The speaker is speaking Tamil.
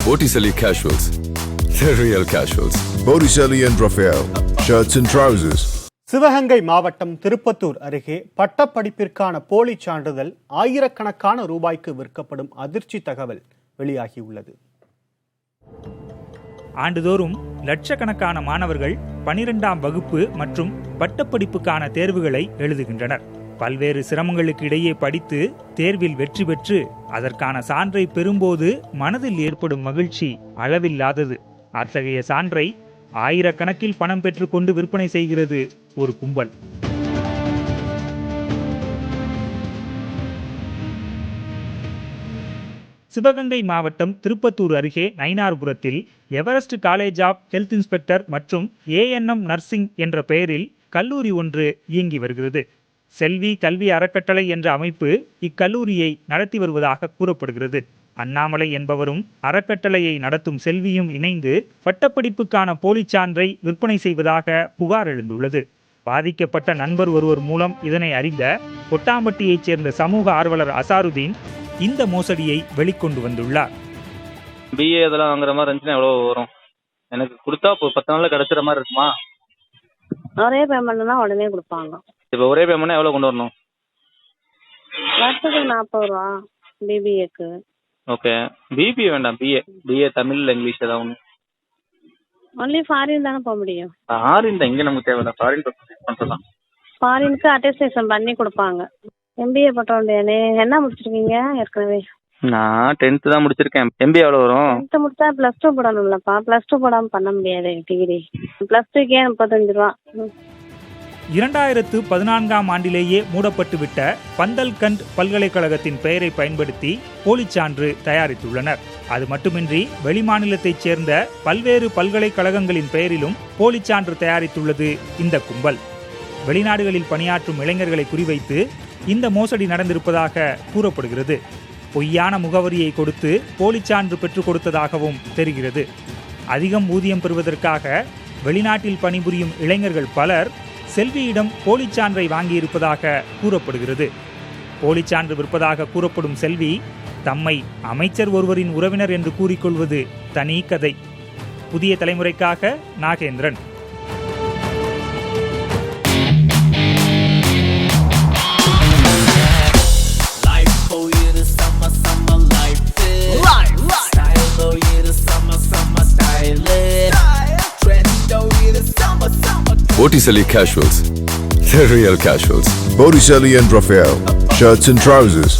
Botticelli Casuals. The real casuals. Botticelli and Raphael. Shirts and trousers. Sivaganga மாவட்டம் திருப்பத்தூர் அருகே பட்டப்படிப்பிற்கான போலி சான்றிதழ் ஆயிரக்கணக்கான ரூபாய்க்கு விற்கப்படும் அதிர்ச்சி தகவல் வெளியாகியுள்ளது. ஆண்டுதோறும் லட்சக்கணக்கான மாணவர்கள் 12ஆம் வகுப்பு மற்றும் பட்டப்படிப்புக்கான தேர்வுகளை எழுதுகின்றனர். பல்வேறு சிரமங்களுக்கு இடையே படித்து தேர்வில் வெற்றி பெற்று அதற்கான சான்றை பெறும்போது மனதில் ஏற்படும் மகிழ்ச்சி அளவில்லாதது. அத்தகைய சான்றை ஆயிரக்கணக்கில் பணம் பெற்றுக்கொண்டு விற்பனை செய்கிறது ஒரு கும்பல். சிவகங்கை மாவட்டம் திருப்பத்தூர் அருகே நயினார்புரத்தில் Everest college of health inspector மற்றும் ANM நர்சிங் என்ற பெயரில் கல்லூரி ஒன்று இயங்கி வருகிறது. செல்வி கல்வி அறக்கட்டளை என்ற அமைப்பு இக்கல்லூரியை நடத்தி வருவதாக கூறப்படுகிறது. அண்ணாமலை என்பவரும் அறக்கட்டளையை நடத்தும் செல்வியும் இணைந்து பட்டப்படிப்புக்கான போலி சான்றை விற்பனை செய்வதாக புகார் எழுந்துள்ளது. பாதிக்கப்பட்ட நண்பர் ஒருவர் மூலம் இதனை அறிந்த கொட்டாம்பட்டியைச் சேர்ந்த சமூக ஆர்வலர் அசாருதீன் இந்த மோசடியை வெளிக்கொண்டு வந்துள்ளார். BA இதெல்லாம் வாங்குற மாதிரி இருந்துச்சுன்னா எவ்வளோ வரும்? எனக்கு கொடுத்தா இப்போ 10 நாளில் கிடச்சிற மாதிரி இருக்குமா? ஒரே பேமெண்ட்னா உடனே கொடுப்பாங்க. இப்போ ஒரே பேமெண்ட்னா எவ்வளோ கொண்டு வரணும்? வருஷத்துக்கு 40 ரூபா BBAக்கு. ஓகே, BBA வேண்டாம், BA தமிழ் இல்லை இங்கிலீஷ் ஏதாவது ஒன்று. ஒன்லி ஃபாரின் தானே போக முடியும். ஃபாரின் தான் இங்கே நமக்கு தேவையில்ல, ஃபாரின் பண்ணுறதான். ஃபாரினுக்கு அட்டஸ்டேஷன் பண்ணி கொடுப்பாங்க. MBA பண்ணுறோம். என்ன முடிச்சிருக்கீங்க ஏற்கனவே? நான் 10th தான் முடிச்சிருக்கேன். MBA எவ்வளோ வரும்? 10th முடிச்சா +2 போடணும்லப்பா. +2 போடாமல் பண்ண முடியாது டிகிரி. +2க்கே 35 ரூபா. 2014ஆம் ஆண்டிலேயே மூடப்பட்டுவிட்ட பந்தல்கண்ட் பல்கலைக்கழகத்தின் பெயரை பயன்படுத்தி போலிச்சான்று தயாரித்துள்ளனர். அது மட்டுமின்றி வெளிமாநிலத்தைச் சேர்ந்த பல்வேறு பல்கலைக்கழகங்களின் பெயரிலும் போலிச்சான்று தயாரித்துள்ளது இந்த கும்பல். வெளிநாடுகளில் பணியாற்றும் இளைஞர்களை குறிவைத்து இந்த மோசடி நடந்திருப்பதாக கூறப்படுகிறது. பொய்யான முகவரியை கொடுத்து போலிச்சான்று பெற்றுக் கொடுத்ததாகவும் தெரிகிறது. அதிகம் ஊதியம் பெறுவதற்காக வெளிநாட்டில் பணிபுரியும் இளைஞர்கள் பலர் செல்வியிடம் போலிச்சான்றை வாங்கியிருப்பதாக கூறப்படுகிறது. போலிச்சான்று விற்பதாக கூறப்படும் செல்வி தம்மை அமைச்சர் ஒருவரின் உறவினர் என்று கூறிக்கொள்வது தனி கதை. புதிய தலைமுறைக்காக Nagendran. Botticelli Casuals. The real casuals. Botticelli and Raphael. Shirts and trousers.